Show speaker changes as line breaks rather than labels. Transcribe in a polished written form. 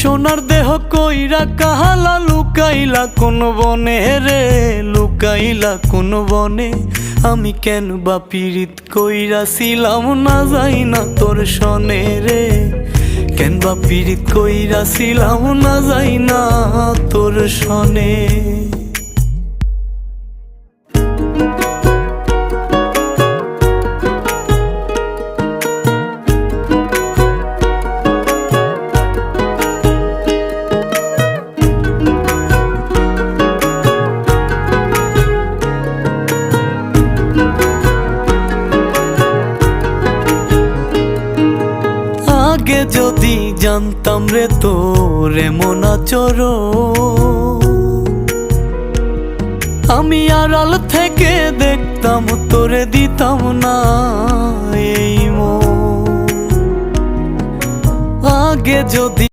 সোনার দেহ কইরা কাহালা লুকাইলা কোন বনে রে, লুকাইলা কোন বনে। আমি কেন বা পীড়িত কইরাছিলাম না যাই না তোর সনে রে, কেন বা পীড়িত কইরাছিলাম না যাই না তোর সনে। আগে যদি জানতাম রে তোর এমন আচরণ, আমি আড়াল থেকে দেখতাম তোরে দিতাম না এই মন। আগে যদি